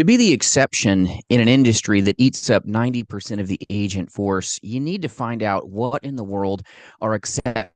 To be the exception in an industry that eats up 90% of the agent force, you need to find out what in the world are exceptional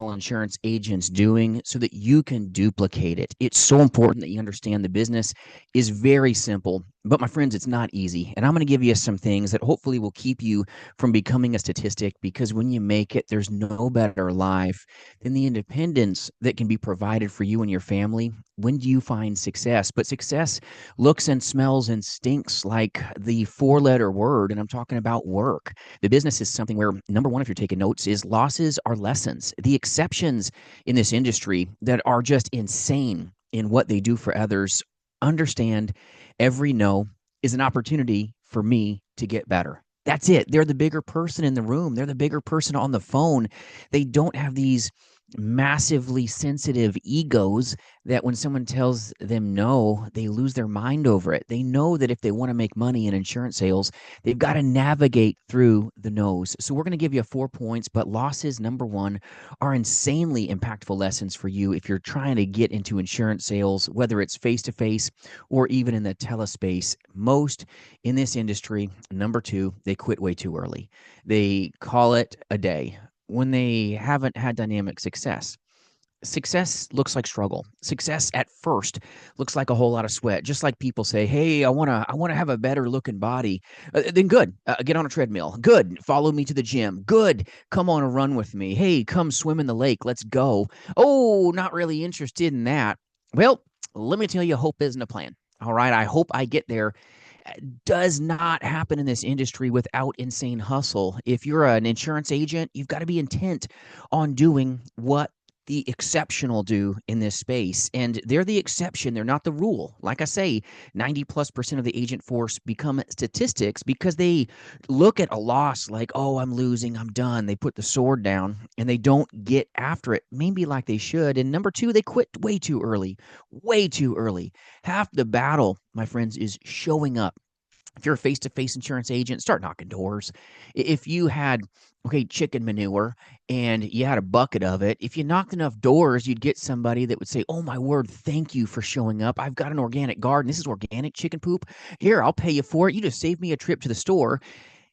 insurance agents doing so that you can duplicate it. It's so important that you understand the business is very simple, but my friends, it's not easy. And I'm going to give you some things that hopefully will keep you from becoming a statistic, because when you make it, there's no better life than the independence that can be provided for you and your family. When do you find success? But success looks and smells and stinks like the four-letter word, and I'm talking about work. The business is something where, number one, if you're taking notes, is losses are lessons. The exceptions in this industry that are just insane in what they do for others understand every no is an opportunity for me to get better. That's it. They're the bigger person in the room. They're the bigger person on the phone. They don't have these massively sensitive egos that when someone tells them no, they lose their mind over it. They know that if they want to make money in insurance sales, they've got to navigate through the no's. So we're going to give you 4 points, but losses, number one, are insanely impactful lessons for you if you're trying to get into insurance sales, whether it's face-to-face or even in the telespace. Most in this industry, number two, they quit way too early. They call it a day when they haven't had dynamic success. Success looks like struggle. Success at first looks like a whole lot of sweat. Just like people say, "Hey, I want to have a better looking body." Then good, get on a treadmill. Good, follow me to the gym. Good, come on a run with me. Hey, come swim in the lake. Let's go. Oh, not really interested in that. Well, let me tell you, hope isn't a plan. All right, I hope I get there does not happen in this industry without insane hustle. If you're an insurance agent, you've got to be intent on doing what the exceptional do in this space. And they're the exception. They're not the rule. Like I say, 90+% of the agent force become statistics because they look at a loss like, oh, I'm losing, I'm done. They put the sword down and they don't get after it, maybe like they should. And number two, they quit way too early, way too early. Half the battle, my friends, is showing up. If you're a face-to-face insurance agent, start knocking doors. If you had, okay, chicken manure and you had a bucket of it, if you knocked enough doors, you'd get somebody that would say, oh my word, thank you for showing up. I've got an organic garden. This is organic chicken poop. Here, I'll pay you for it. You just saved me a trip to the store.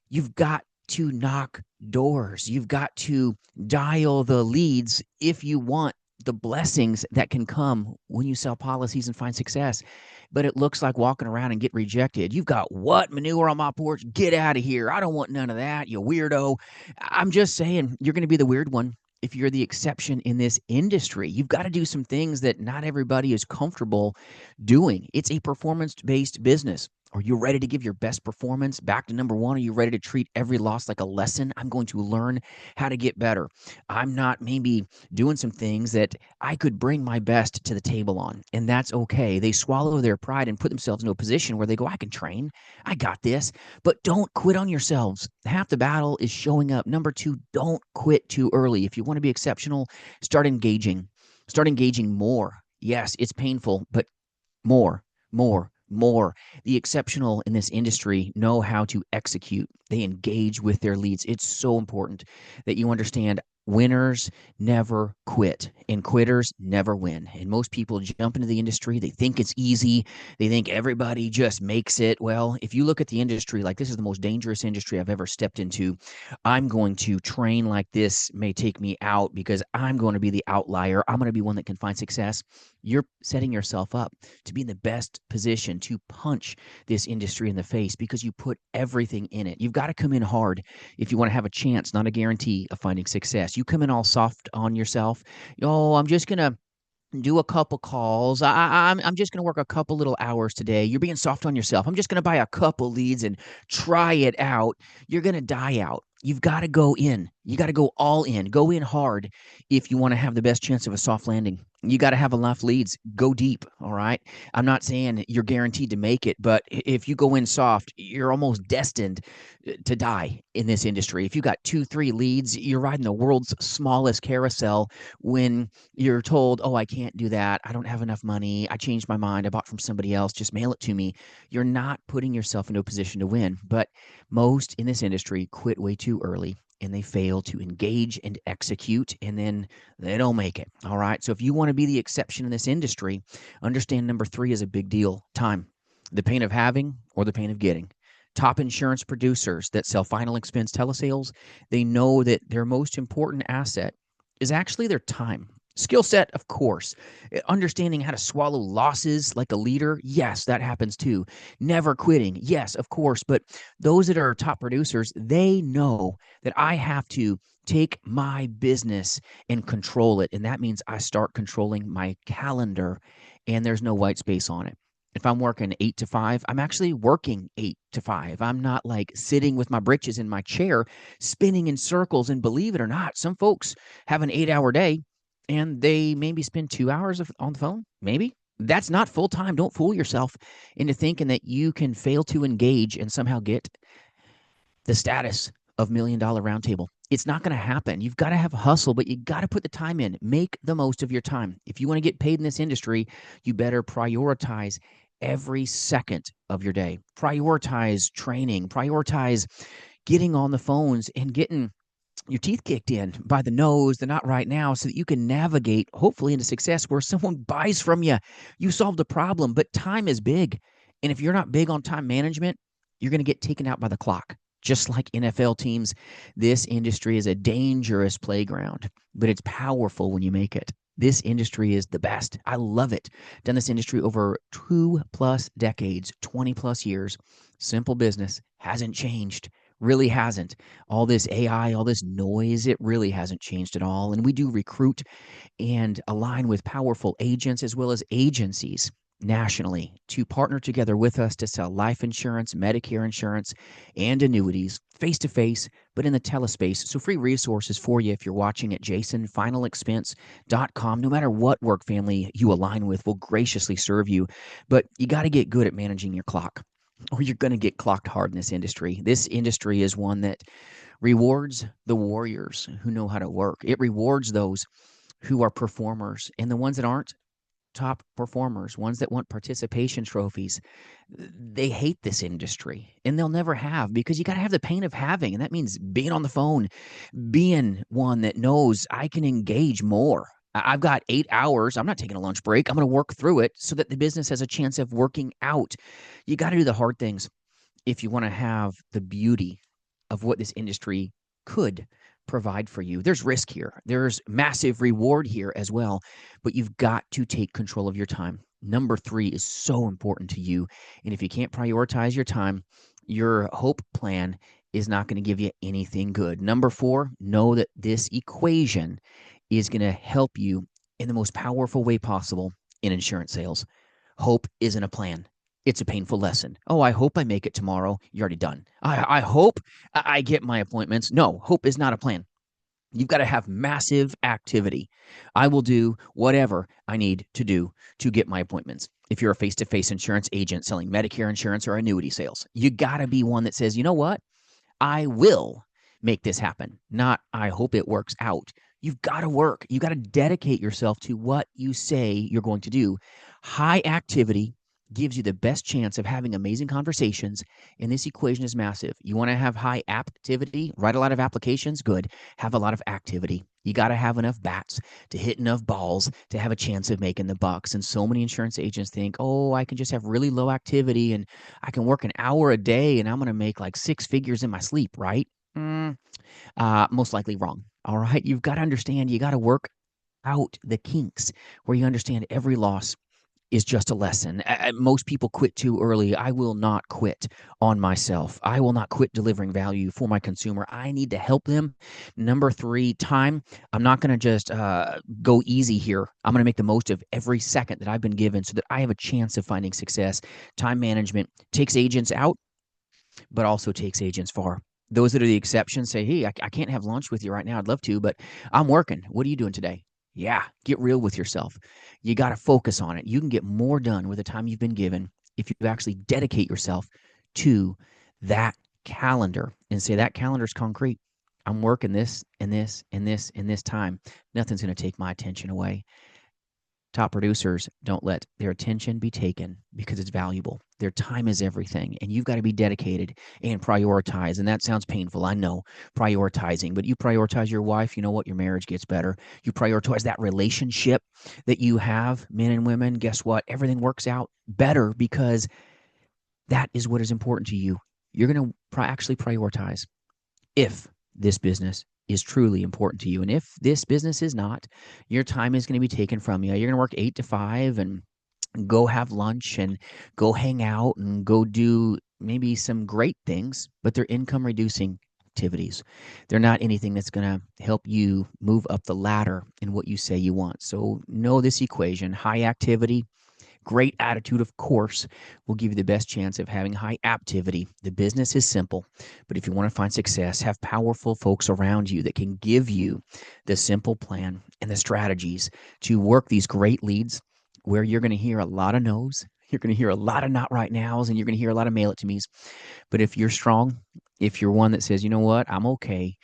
You've got to knock doors. You've got to dial the leads if you want the blessings that can come when you sell policies and find success. But it looks like walking around and get rejected. You've got what? Manure on my porch? Get out of here. I don't want none of that, you weirdo. I'm just saying, you're going to be the weird one if you're the exception in this industry. You've got to do some things that not everybody is comfortable doing. It's a performance-based business. Are you ready to give your best performance? Back to number one, are you ready to treat every loss like a lesson? I'm going to learn how to get better. I'm not maybe doing some things that I could bring my best to the table on, and that's okay. They swallow their pride and put themselves into a position where they go, I can train. I got this. But don't quit on yourselves. Half the battle is showing up. Number two, don't quit too early. If you want to be exceptional, start engaging. Start engaging more. Yes, it's painful, but more, more, more. The exceptional in this industry know how to execute. They engage with their leads. It's so important that you understand winners never quit and quitters never win. And most people jump into the industry. They think it's easy. They think everybody just makes it. Well, if you look at the industry, like this is the most dangerous industry I've ever stepped into. I'm going to train like this may take me out because I'm going to be the outlier. I'm going to be one that can find success. You're setting yourself up to be in the best position to punch this industry in the face because you put everything in it. You've got to come in hard if you want to have a chance, not a guarantee of finding success. You come in all soft on yourself. Oh, I'm just going to do a couple calls. I'm just going to work a couple little hours today. You're being soft on yourself. I'm just going to buy a couple leads and try it out. You're going to die out. You've got to go in. You got to go all in. Go in hard if you want to have the best chance of a soft landing. You got to have enough leads. Go deep, all right? I'm not saying you're guaranteed to make it, but if you go in soft, you're almost destined to die in this industry. If you got 2, 3 leads, you're riding the world's smallest carousel when you're told, oh, I can't do that. I don't have enough money. I changed my mind. I bought from somebody else. Just mail it to me. You're not putting yourself into a position to win. But most in this industry quit way too early and they fail to engage and execute, and then they don't make it. All right. So if you want to be the exception in this industry, understand number 3 is a big deal. Time. the pain of having or the pain of getting. Top insurance producers that sell final expense telesales, they know that their most important asset is actually their time. Skill set, of course. Understanding how to swallow losses like a leader, yes, that happens too. Never quitting, yes, of course. But those that are top producers, they know that I have to take my business and control it. And that means I start controlling my calendar and there's no white space on it. If I'm working 8 to 5, I'm actually working 8 to 5. I'm not like sitting with my britches in my chair, spinning in circles. And believe it or not, some folks have an 8-hour day and they maybe spend 2 hours on the phone. Maybe that's not full time. Don't fool yourself into thinking that you can fail to engage and somehow get the status of $1 million roundtable. It's not going to happen. You've got to have a hustle, but you got to put the time in. Make the most of your time. If you want to get paid in this industry, you better prioritize every second of your day. Prioritize training, prioritize getting on the phones and getting your teeth kicked in by the nose, the not right now, so that you can navigate hopefully into success where someone buys from you. You solved a problem, but time is big. And if you're not big on time management, you're going to get taken out by the clock. Just like NFL teams, this industry is a dangerous playground, but it's powerful when you make it. This industry is the best. I love it. Done this industry over 2+ decades, 20+ years. Simple business hasn't changed. Really hasn't. All this AI, all this noise, it really hasn't changed at all. And we do recruit and align with powerful agents as well as agencies nationally to partner together with us to sell life insurance, Medicare insurance, and annuities face to face, but in the telespace. So free resources for you if you're watching at jasonfinalexpense.com. No matter what work family you align with, will graciously serve you. But you got to get good at managing your clock, or you're going to get clocked hard in this industry. This industry is one that rewards the warriors who know how to work. It rewards those who are performers, and the ones that aren't top performers, ones that want participation trophies, they hate this industry and they'll never have, because you got to have the pain of having. And that means being on the phone, being one that knows I can engage more. I've got 8 hours. I'm not taking a lunch break. I'm going to work through it so that the business has a chance of working out. You got to do the hard things if you want to have the beauty of what this industry could provide for you. There's risk here. There's massive reward here as well, but you've got to take control of your time. Number 3 is so important to you. And if you can't prioritize your time, your hope plan is not going to give you anything good. Number 4, know that this equation is going to help you in the most powerful way possible in insurance sales. Hope isn't a plan. It's a painful lesson. Oh, I hope I make it tomorrow. You're already done. I hope I get my appointments. No, hope is not a plan. You've got to have massive activity. I will do whatever I need to do to get my appointments. If you're a face-to-face insurance agent selling Medicare insurance or annuity sales, you got to be one that says, you know what? I will make this happen, not I hope it works out. You've got to work. You got to dedicate yourself to what you say you're going to do. High activity gives you the best chance of having amazing conversations, and this equation is massive. You want to have high activity, write a lot of applications, good. Have a lot of activity. You got to have enough bats to hit enough balls to have a chance of making the bucks. And so many insurance agents think, oh, I can just have really low activity and I can work an hour a day and I'm going to make like 6 figures in my sleep, right? Most likely wrong. All right. You've got to understand, you got to work out the kinks where you understand every loss is just a lesson. Most people quit too early. I will not quit on myself. I will not quit delivering value for my consumer. I need to help them. Number 3, time. I'm not going to just go easy here. I'm going to make the most of every second that I've been given so that I have a chance of finding success. Time management takes agents out, but also takes agents far. Those that are the exceptions say, hey, I can't have lunch with you right now. I'd love to, but I'm working. What are you doing today? Yeah, get real with yourself. You got to focus on it. You can get more done with the time you've been given if you actually dedicate yourself to that calendar and say that calendar is concrete. I'm working this and this and this and this time. Nothing's going to take my attention away. Top producers don't let their attention be taken because it's valuable. Their time is everything, and you've got to be dedicated and prioritize. And that sounds painful, I know, prioritizing, but you prioritize your wife, you know what? Your marriage gets better. You prioritize that relationship that you have, men and women, guess what? Everything works out better because that is what is important to you. You're going to actually prioritize if this business is truly important to you. And if this business is not, your time is going to be taken from you. You're going to work 8 to 5 and go have lunch and go hang out and go do maybe some great things, but they're income reducing activities. They're not anything that's going to help you move up the ladder in what you say you want. So know this equation: high activity, great attitude, of course, will give you the best chance of having high aptivity. The business is simple, but if you want to find success, have powerful folks around you that can give you the simple plan and the strategies to work these great leads where you're going to hear a lot of no's. You're going to hear a lot of not right nows, and you're going to hear a lot of mail it to me's. But if you're strong, if you're one that says, you know what, I'm okay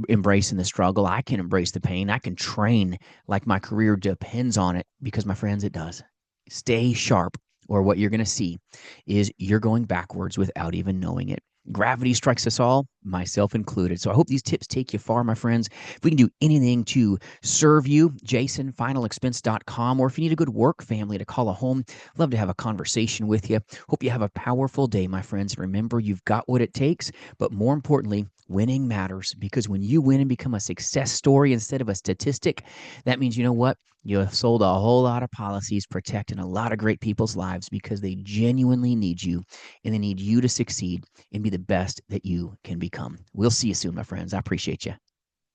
embracing the struggle, I can embrace the pain, I can train like my career depends on it, because my friends, it does. Stay sharp, or what you're going to see is you're going backwards without even knowing it. Gravity strikes us all, myself included. So I hope these tips take you far, my friends. If we can do anything to serve you, jasonfinalexpense.com, or if you need a good work family to call a home, love to have a conversation with you. Hope you have a powerful day, my friends. Remember, you've got what it takes, but more importantly, winning matters, because when you win and become a success story instead of a statistic, that means, you know what? You have sold a whole lot of policies protecting a lot of great people's lives, because they genuinely need you, and they need you to succeed and be the best that you can become. We'll see you soon, my friends. I appreciate you.